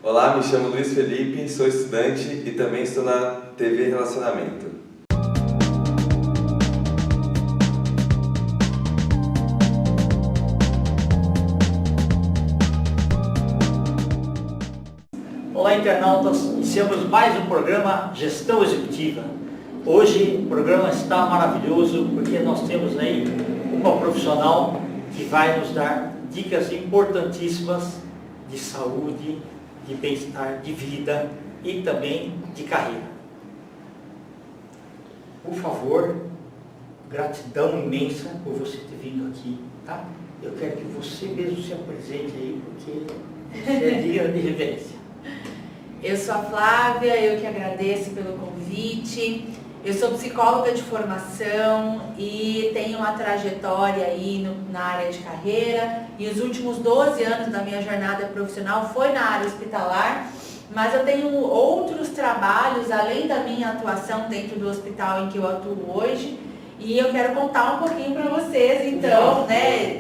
Olá, me chamo Luiz Felipe, sou estudante e também estou na TV Relacionamento. Olá, internautas! Iniciamos mais um programa Gestão Executiva. Hoje o programa está maravilhoso porque nós temos aí uma profissional que vai nos dar dicas importantíssimas de saúde, de bem-estar, de vida e também de carreira. Por favor, gratidão imensa por você ter vindo aqui, tá? Eu quero que você mesmo se apresente aí, porque você é digna de reverência. Eu sou a Flávia, eu que agradeço pelo convite. Eu sou psicóloga de formação e tenho uma trajetória aí na área de carreira. E os últimos 12 anos da minha jornada profissional foi na área hospitalar, mas eu tenho outros trabalhos além da minha atuação dentro do hospital em que eu atuo hoje. E eu quero contar um pouquinho para vocês, então, né,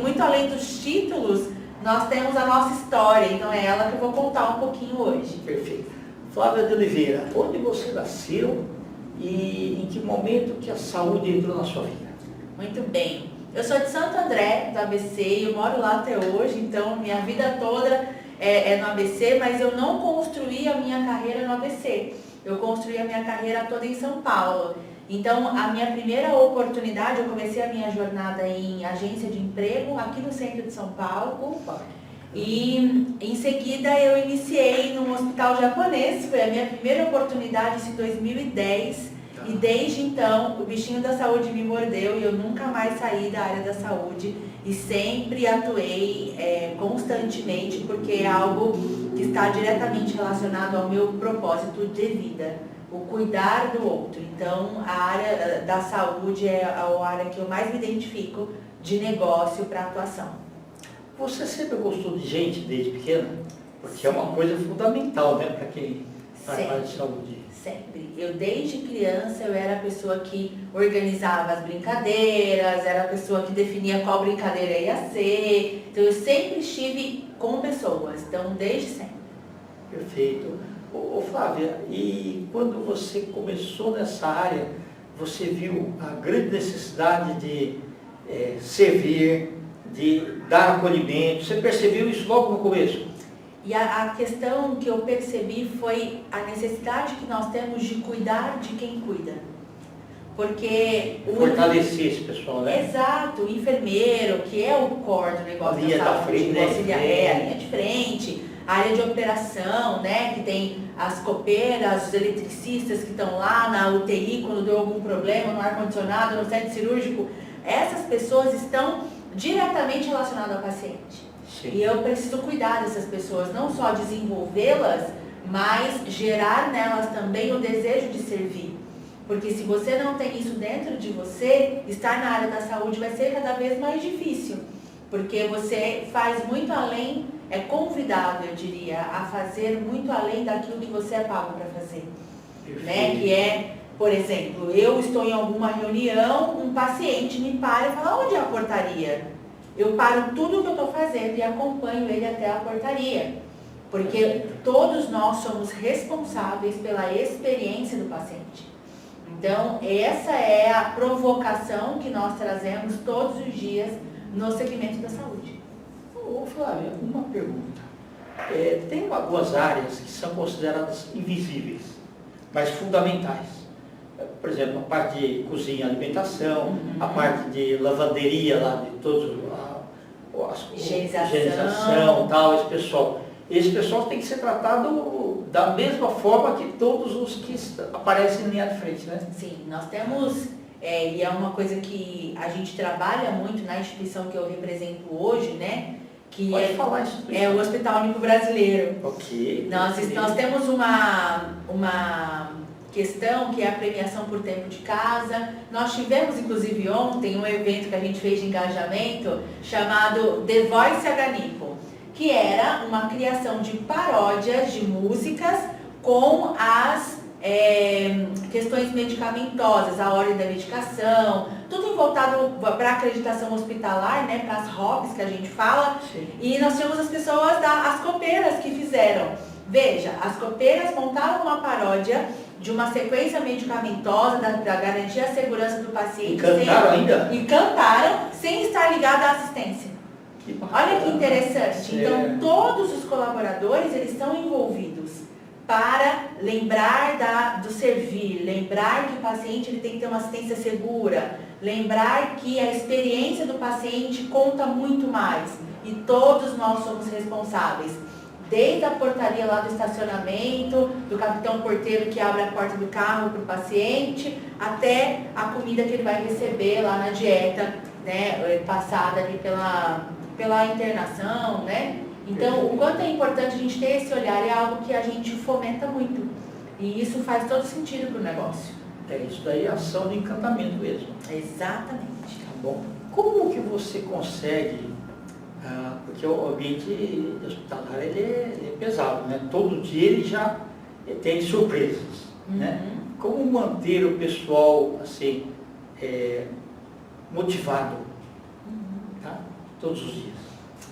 muito além dos títulos, nós temos a nossa história, então é ela que eu vou contar um pouquinho hoje. Perfeito. Flávia de Oliveira, onde você nasceu e em que momento que a saúde entrou na sua vida? Muito bem. Eu sou de Santo André, do ABC, eu moro lá até hoje, então minha vida toda é no ABC, mas eu não construí a minha carreira no ABC. Eu construí a minha carreira toda em São Paulo. Então, a minha primeira oportunidade, eu comecei a minha jornada em agência de emprego aqui no centro de São Paulo. E em seguida eu iniciei num hospital japonês, foi a minha primeira oportunidade em 2010. E desde então o bichinho da saúde me mordeu e eu nunca mais saí da área da saúde e sempre atuei constantemente, porque é algo que está diretamente relacionado ao meu propósito de vida, o cuidar do outro. Então a área da saúde é a área que eu mais me identifico de negócio para atuação. Você sempre gostou de gente desde pequena? Porque é uma coisa fundamental, né, para quem faz de saúde. Sempre. Eu desde criança eu era a pessoa que organizava as brincadeiras, era a pessoa que definia qual brincadeira ia ser. Então eu sempre estive com pessoas, então desde sempre. Perfeito. Ô Flávia, e quando você começou nessa área, você viu a grande necessidade de servir, de dar acolhimento, você percebeu isso logo no começo? E a questão que eu percebi foi a necessidade que nós temos de cuidar de quem cuida. Porque fortalecer esse pessoal, né? Exato, o enfermeiro, que é o core do negócio da saúde, a linha de frente, a área de operação, né? Que tem as copeiras, os eletricistas que estão lá na UTI quando deu algum problema, no ar-condicionado, no centro cirúrgico. Essas pessoas estão diretamente relacionadas ao paciente. Sim. E eu preciso cuidar dessas pessoas, não só desenvolvê-las, mas gerar nelas também o desejo de servir. Porque se você não tem isso dentro de você, estar na área da saúde vai ser cada vez mais difícil. Porque você faz muito além, é convidado, eu diria, a fazer muito além daquilo que você é pago para fazer. Né? Que é, por exemplo, eu estou em alguma reunião, um paciente me para e fala, onde é a portaria? Eu paro tudo o que eu estou fazendo e acompanho ele até a portaria. Porque todos nós somos responsáveis pela experiência do paciente. Então, essa é a provocação que nós trazemos todos os dias no segmento da saúde. Ô Flávia, uma pergunta. Tem algumas áreas que são consideradas invisíveis, mas fundamentais. Por exemplo, a parte de cozinha e alimentação, a parte de lavanderia lá, de todos higienização, tal, esse pessoal tem que ser tratado da mesma forma que todos os que aparecem em linha de frente, né? Sim, nós temos, e é uma coisa que a gente trabalha muito na instituição que eu represento hoje, né? Que Pode falar isso. É o Hospital Único Brasileiro. Ok. Nós temos uma questão que é a premiação por tempo de casa. Nós tivemos, inclusive, ontem um evento que a gente fez de engajamento chamado The Voice Aganipo, que era uma criação de paródias de músicas com as questões medicamentosas, a ordem da medicação, tudo voltado para a acreditação hospitalar, né, para as ROPs que a gente fala. Sim. E nós tínhamos as pessoas, as copeiras que fizeram. Veja, as copeiras montaram uma paródia de uma sequência medicamentosa para garantir a segurança do paciente. E cantaram ainda? E cantaram sem estar ligado à assistência. Olha que interessante. Então, todos os colaboradores, eles estão envolvidos para lembrar do servir, lembrar que o paciente ele tem que ter uma assistência segura, lembrar que a experiência do paciente conta muito mais. E todos nós somos responsáveis. Desde a portaria lá do estacionamento, do capitão porteiro que abre a porta do carro para o paciente, até a comida que ele vai receber lá na dieta, né, passada ali pela internação, né? Então, o quanto é importante a gente ter esse olhar é algo que a gente fomenta muito. E isso faz todo sentido para o negócio. Isso daí é ação de encantamento mesmo. Exatamente. Tá bom. Como que você consegue... porque o ambiente hospitalar ele é pesado, né? Todo dia ele já tem surpresas, né? Como manter o pessoal assim, motivado, tá? Todos os dias?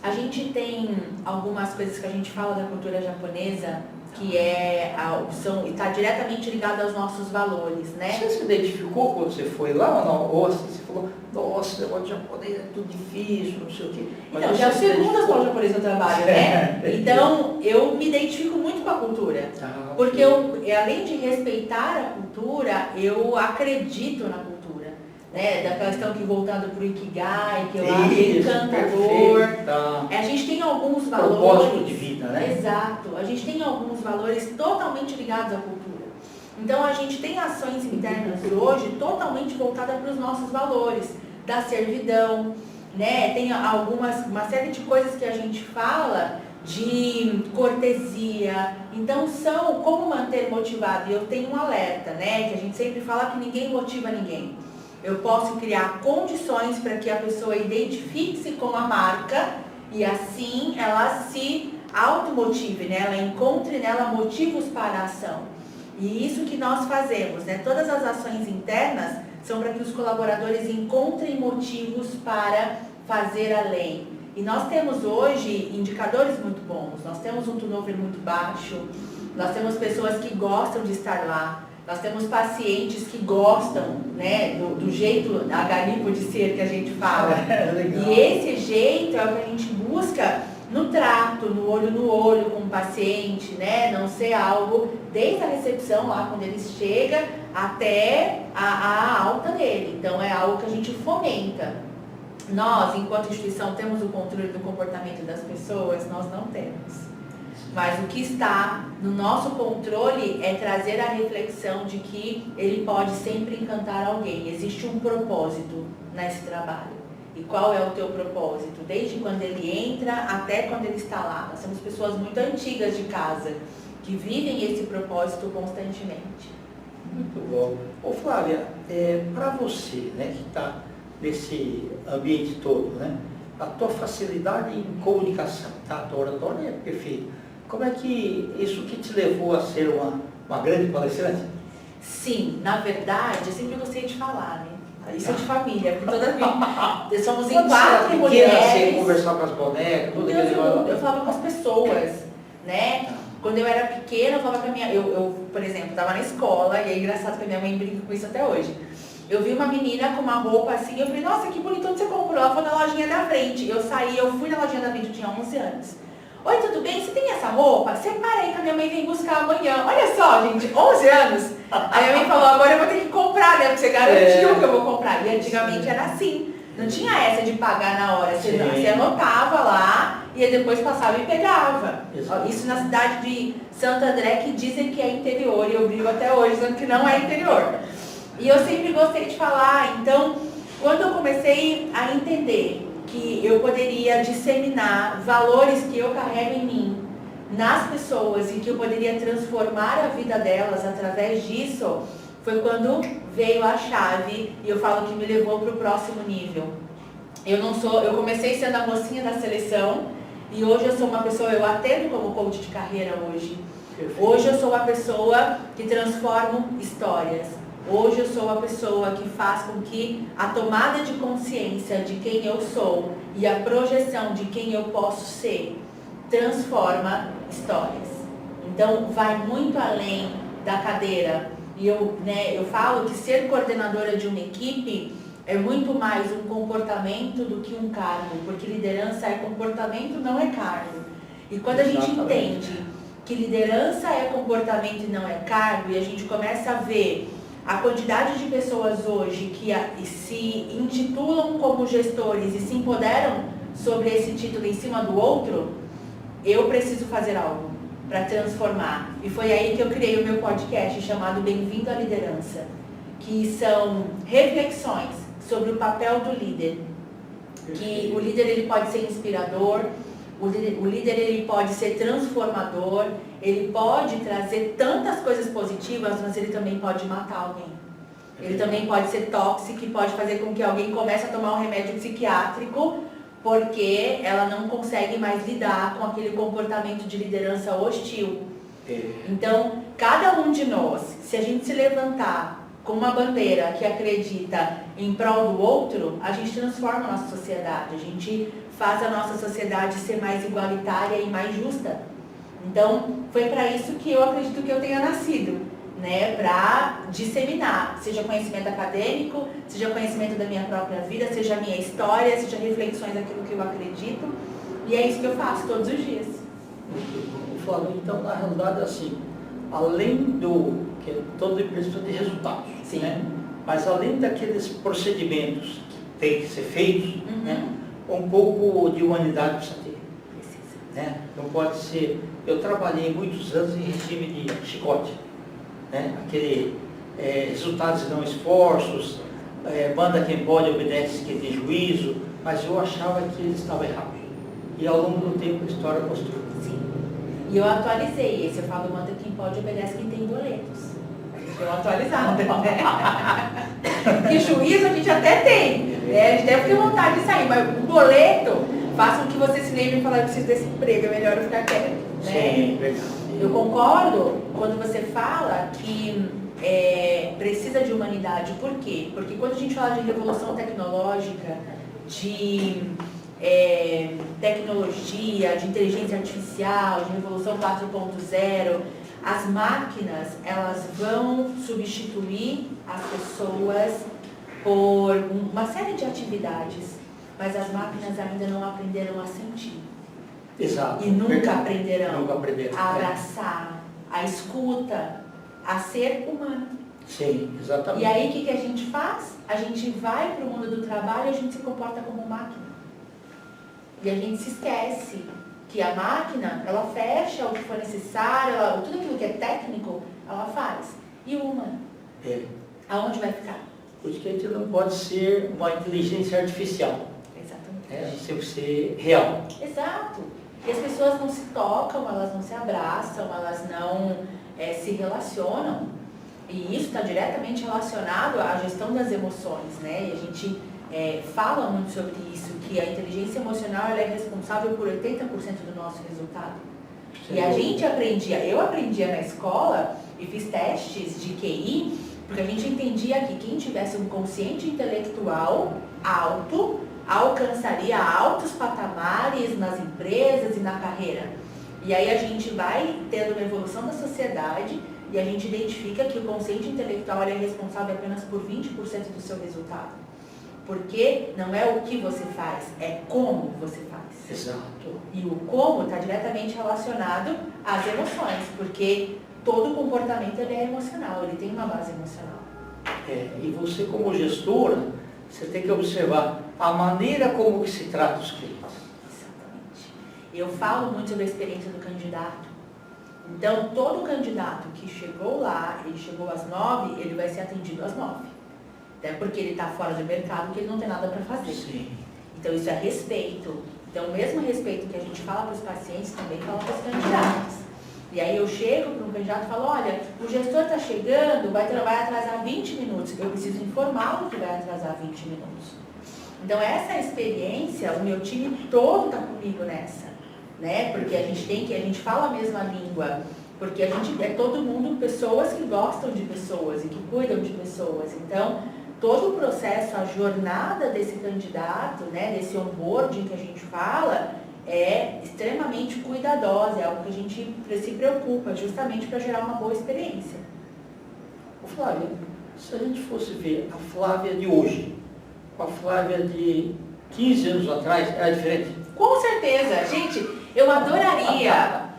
A gente tem algumas coisas que a gente fala da cultura japonesa que está diretamente ligado aos nossos valores, né? Você se identificou quando você foi lá ou não? Ou assim, você falou, nossa, o negócio japonês é tudo difícil, não sei o quê. Mas então, já é a segunda escola japonesa que eu trabalho, né? Então, eu me identifico muito com a cultura. Porque além de respeitar a cultura, eu acredito na cultura. Né? Daquela questão que voltando para o Ikigai, que eu acho encantador. A gente tem alguns valores. Propósito de vida, né? Exato. A gente tem alguns valores totalmente ligados à cultura. Então a gente tem ações internas hoje totalmente voltadas para os nossos valores, da servidão, né? Tem uma série de coisas que a gente fala de cortesia. Então são como manter motivado. E eu tenho um alerta, né? Que a gente sempre fala que ninguém motiva ninguém. Eu posso criar condições para que a pessoa identifique-se com a marca e assim ela se automotive, né? Ela encontre nela motivos para a ação. E isso que nós fazemos, né? Todas as ações internas são para que os colaboradores encontrem motivos para fazer além. E nós temos hoje indicadores muito bons. Nós temos um turnover muito baixo, nós temos pessoas que gostam de estar lá. Nós temos pacientes que gostam, né, do jeito agaripo de ser que a gente fala. E esse jeito é o que a gente busca no trato, no olho com o paciente, né? Não ser algo desde a recepção lá quando ele chega até a alta dele. Então é algo que a gente fomenta. Nós, enquanto instituição, temos o controle do comportamento das pessoas? Nós não temos. Mas o que está no nosso controle é trazer a reflexão de que ele pode sempre encantar alguém. Existe um propósito nesse trabalho. E qual é o teu propósito? Desde quando ele entra até quando ele está lá. Nós temos pessoas muito antigas de casa que vivem esse propósito constantemente. Muito bom. Ô Flávia, para você, né, que está nesse ambiente todo, né, a tua facilidade em comunicação, tá? A tua oratória é perfeita. Como é que isso que te levou a ser uma grande palestrante? Sim, na verdade, eu sempre gostei de falar, né? Isso é de família, porque toda vida somos em 4 mulheres. Você conversar com as bonecas, tudo aquilo. Eu falava com as pessoas, né? Quando eu era pequena, eu falava com a minha... Eu, por exemplo, estava na escola, e é engraçado que a minha mãe brinca com isso até hoje. Eu vi uma menina com uma roupa assim, eu falei, nossa, que bonito, onde você comprou? Ela foi na lojinha da frente. Eu fui na lojinha da frente, eu tinha 11 anos. Oi, tudo bem? Você tem essa roupa? Separa aí que a minha mãe vem buscar amanhã. Olha só, gente, 11 anos. A minha mãe falou, agora eu vou ter que comprar, né? Porque você garantiu que eu vou comprar. E antigamente era assim. Não tinha essa de pagar na hora. Você anotava lá e depois passava e pegava. Isso na cidade de Santo André, que dizem que é interior. E eu vivo até hoje dizendo que não é interior. E eu sempre gostei de falar. Então, quando eu comecei a entender que eu poderia disseminar valores que eu carrego em mim nas pessoas e que eu poderia transformar a vida delas através disso, foi quando veio a chave e eu falo que me levou para o próximo nível. Eu comecei sendo a mocinha da seleção e hoje eu sou uma pessoa, eu atendo como coach de carreira hoje. Perfeito. Hoje eu sou a pessoa que transforma histórias. Hoje eu sou a pessoa que faz com que a tomada de consciência de quem eu sou e a projeção de quem eu posso ser transforma histórias. Então vai muito além da cadeira. E eu falo que ser coordenadora de uma equipe é muito mais um comportamento do que um cargo, porque liderança é comportamento, não é cargo. E quando a gente entende que liderança é comportamento e não é cargo, e a gente começa a ver a quantidade de pessoas hoje que se intitulam como gestores e se empoderam sobre esse título em cima do outro, eu preciso fazer algo para transformar. E foi aí que eu criei o meu podcast chamado Bem-vindo à Liderança, que são reflexões sobre o papel do líder. Que o líder ele pode ser inspirador, o líder ele pode ser transformador, ele pode trazer tantas coisas positivas, mas ele também pode matar alguém. Ele também pode ser tóxico e pode fazer com que alguém comece a tomar um remédio psiquiátrico porque ela não consegue mais lidar com aquele comportamento de liderança hostil. Então, cada um de nós, se a gente se levantar com uma bandeira que acredita em prol do outro, a gente transforma a nossa sociedade, a gente faz a nossa sociedade ser mais igualitária e mais justa. Então, foi para isso que eu acredito que eu tenha nascido, né? Para disseminar, seja conhecimento acadêmico, seja conhecimento da minha própria vida, seja a minha história, seja reflexões daquilo que eu acredito. E é isso que eu faço todos os dias. Flávio, então, na realidade, assim, além do que todo empresa precisa de resultados, Sim. né? Mas além daqueles procedimentos que tem que ser feitos, né? Um pouco de humanidade precisa ter. Precisa. Né? Não pode ser... Eu trabalhei muitos anos em regime de chicote, né? Aquele resultados e não esforços, manda quem pode, obedece quem tem juízo, mas eu achava que ele estava errado. E ao longo do tempo a história mostrou. Sim. E eu atualizei esse, eu falo, manda quem pode, obedece quem tem boletos. A gente deu uma atualizada, né? Que juízo a gente até tem, né? A gente deve ter vontade de sair, mas o boleto faz com que você se lembre e falar, eu preciso desse emprego, é melhor eu ficar quieto, né? Sim, verdade. Eu concordo quando você fala que precisa de humanidade. Por quê? Porque quando a gente fala de revolução tecnológica, de tecnologia, de inteligência artificial, de revolução 4.0, as máquinas, elas vão substituir as pessoas por uma série de atividades, mas as máquinas ainda não aprenderam a sentir. Exato. E nunca aprenderão Nunca aprenderam. a abraçar, a escuta, a ser humano. Sim, exatamente. E aí o que a gente faz? A gente vai para o mundo do trabalho e a gente se comporta como máquina. E a gente se esquece que a máquina, ela fecha o que for necessário, tudo aquilo que é técnico, ela faz. E o humano? Aonde vai ficar? Por isso que a gente não pode ser uma inteligência artificial. Exatamente. A gente tem que ser real. Exato. E as pessoas não se tocam, elas não se abraçam, elas não se relacionam. E isso está diretamente relacionado à gestão das emoções, né? E a gente fala muito sobre isso, que a inteligência emocional ela é responsável por 80% do nosso resultado. Sim. E a gente eu aprendia na escola e fiz testes de QI, porque a gente entendia que quem tivesse um consciente intelectual alto alcançaria altos patamares nas empresas e na carreira. E aí a gente vai tendo uma evolução da sociedade e a gente identifica que o consciente intelectual é responsável apenas por 20% do seu resultado. Porque não é o que você faz, é como você faz. Exato. E o como está diretamente relacionado às emoções, porque todo comportamento ele é emocional, ele tem uma base emocional. E você como gestora, você tem que observar a maneira como que se trata os clientes. Exatamente. Eu falo muito sobre a experiência do candidato. Então, todo candidato que chegou lá, ele chegou às 9, ele vai ser atendido às 9. Até porque ele está fora do mercado, porque ele não tem nada para fazer. Sim. Então, isso é respeito. Então, o mesmo respeito que a gente fala para os pacientes, também fala para os candidatos. E aí eu chego para um candidato e falo, olha, o gestor está chegando, vai atrasar 20 minutos. Eu preciso informá-lo que vai atrasar 20 minutos. Então, essa experiência, o meu time todo está comigo nessa. Né? Porque a gente fala a mesma língua Porque a gente é todo mundo pessoas que gostam de pessoas e que cuidam de pessoas. Então, todo o processo, a jornada desse candidato, né, desse onboarding que a gente fala, é extremamente cuidadosa, é algo que a gente se preocupa justamente para gerar uma boa experiência. Ô Flávia, se a gente fosse ver a Flávia de hoje, com a Flávia de 15 anos atrás, era diferente? Com certeza, gente, eu adoraria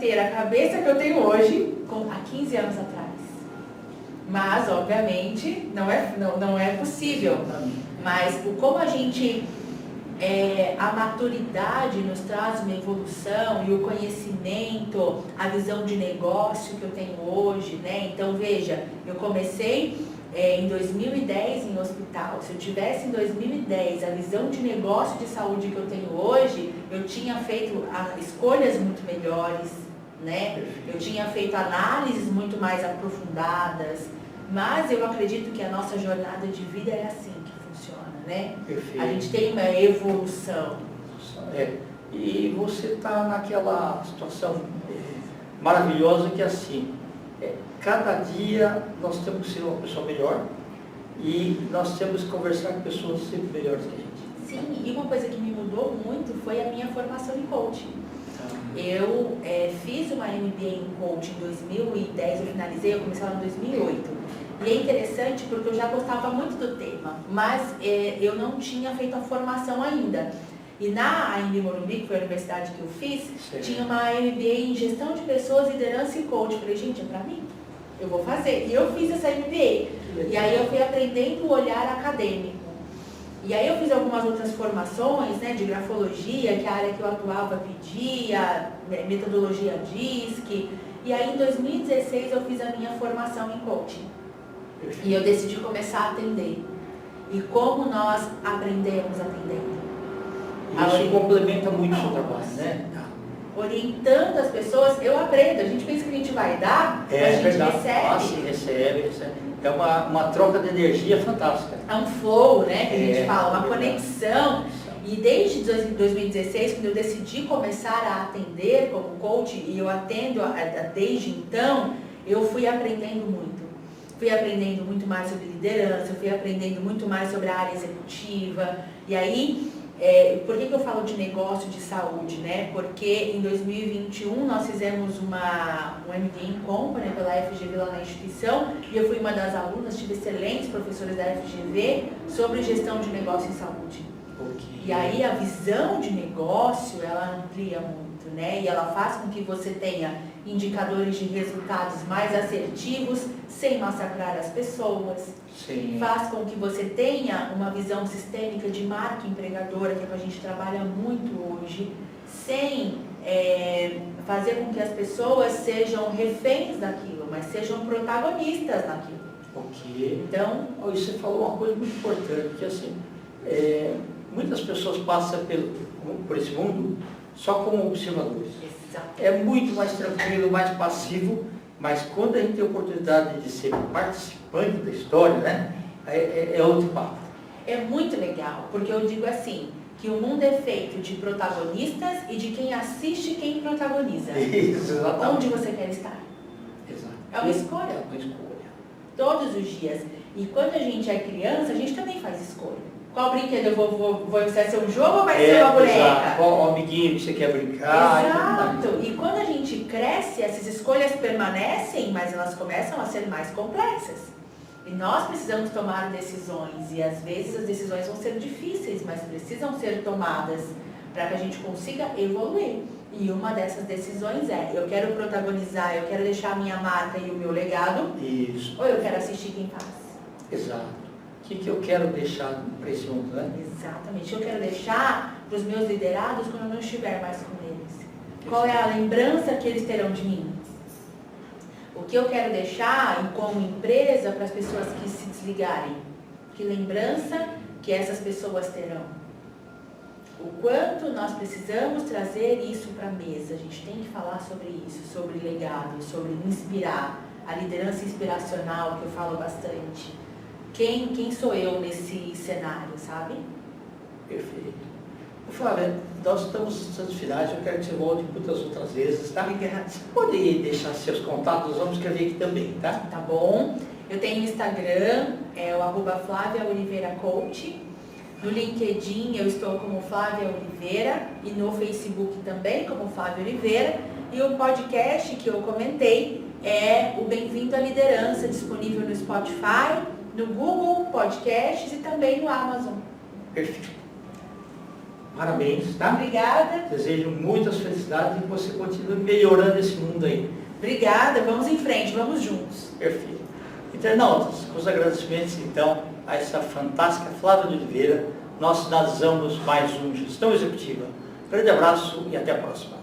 ter a cabeça que eu tenho hoje há 15 anos atrás. Mas, obviamente, não é possível. Mas como a gente, a maturidade nos traz uma evolução e o conhecimento, a visão de negócio que eu tenho hoje, né? Então, veja, eu comecei em 2010 em hospital. Se eu tivesse em 2010 a visão de negócio de saúde que eu tenho hoje, eu tinha feito escolhas muito melhores, né? Eu tinha feito análises muito mais aprofundadas, mas eu acredito que a nossa jornada de vida é assim que funciona, né? Perfeito. A gente tem uma evolução. E você está naquela situação maravilhosa que é assim, cada dia nós temos que ser uma pessoa melhor e nós temos que conversar com pessoas sempre melhores que a gente. Sim, e uma coisa que me mudou muito foi a minha formação em coaching. Eu fiz uma MBA em coaching em 2010, eu finalizei, eu comecei lá em 2008. E é interessante porque eu já gostava muito do tema, mas eu não tinha feito a formação ainda. E na AMB Morumbi, que foi a universidade que eu fiz, tinha uma MBA em gestão de pessoas, liderança e coaching. Eu falei, gente, é pra mim, eu vou fazer. E eu fiz essa MBA. E aí eu fui aprendendo o olhar acadêmico. E aí eu fiz algumas outras formações, né, de grafologia, que é a área que eu atuava pedia, metodologia DISC. E aí em 2016 eu fiz a minha formação em coaching. E eu decidi começar a atender. E como nós aprendemos atendendo? Isso complementa muito o seu trabalho, né? Orientando as pessoas, eu aprendo. A gente pensa que a gente vai dar, a gente verdade. recebe. Recebe. É uma troca de energia fantástica. É um flow, né, que a gente fala, uma conexão. E desde 2016, quando eu decidi começar a atender como coach, e eu atendo desde então, eu fui aprendendo muito. Fui aprendendo muito mais sobre liderança, fui aprendendo muito mais sobre a área executiva. E aí, por que eu falo de negócio de saúde, né? Porque em 2021 nós fizemos um MBA em Company pela FGV lá na instituição, e eu fui uma das alunas, tive excelentes professores da FGV sobre gestão de negócio em saúde. E aí a visão de negócio, ela amplia muito, né? E ela faz com que você tenha indicadores de resultados mais assertivos, sem massacrar as pessoas. Sim. Faz com que você tenha uma visão sistêmica de marca empregadora, que é o que a gente trabalha muito hoje, sem fazer com que as pessoas sejam reféns daquilo, mas sejam protagonistas daquilo. Ok. Então, você falou uma coisa muito importante, que assim, muitas pessoas passam por esse mundo só como observadores. exato. É muito mais tranquilo, mais passivo, mas quando a gente tem a oportunidade de ser participante da história, né, é outro papo. É muito legal, porque eu digo assim, que o mundo é feito de protagonistas e de quem assiste quem protagoniza. Isso, exatamente. Onde você quer estar? Exato. É uma escolha. É uma escolha. Todos os dias. E quando a gente é criança, a gente também faz escolha. Qual brinquedo eu vou ser um jogo ou vai ser uma boneca? Exato. Qual amiguinho que você quer brincar? Exato. E quando a gente cresce, essas escolhas permanecem, mas elas começam a ser mais complexas. E nós precisamos tomar decisões. E às vezes as decisões vão ser difíceis, mas precisam ser tomadas para que a gente consiga evoluir. E uma dessas decisões é, eu quero protagonizar, eu quero deixar a minha marca e o meu legado. Isso. Ou eu quero assistir quem faz. Exato. O que eu quero deixar para esse mundo, né? Exatamente. Eu quero deixar para os meus liderados quando eu não estiver mais com eles. Qual é a lembrança que eles terão de mim? O que eu quero deixar como empresa para as pessoas que se desligarem? Que lembrança que essas pessoas terão? O quanto nós precisamos trazer isso para a mesa. A gente tem que falar sobre isso, sobre legado, sobre inspirar. A liderança inspiracional, que eu falo bastante. Quem sou eu nesse cenário, sabe? Perfeito. Flávia, nós estamos nos instantes finais, eu quero que você volte muitas outras vezes, tá? Obrigada. Você pode deixar seus contatos, vamos escrever aqui também, tá? Tá bom. Eu tenho o Instagram, é o @FláviaOliveiraCoach. No LinkedIn eu estou como Flávia Oliveira e no Facebook também como Flávia Oliveira. E o podcast que eu comentei é o Bem-vindo à Liderança, disponível no Spotify, no Google Podcasts e também no Amazon. Perfeito. Parabéns, tá? Obrigada. Desejo muitas felicidades e que você continue melhorando esse mundo aí. Obrigada, vamos em frente, vamos juntos. Perfeito. Internautas, com os agradecimentos então a essa fantástica Flávia de Oliveira, nós finalizamos mais um Gestão Executiva. Grande abraço e até a próxima.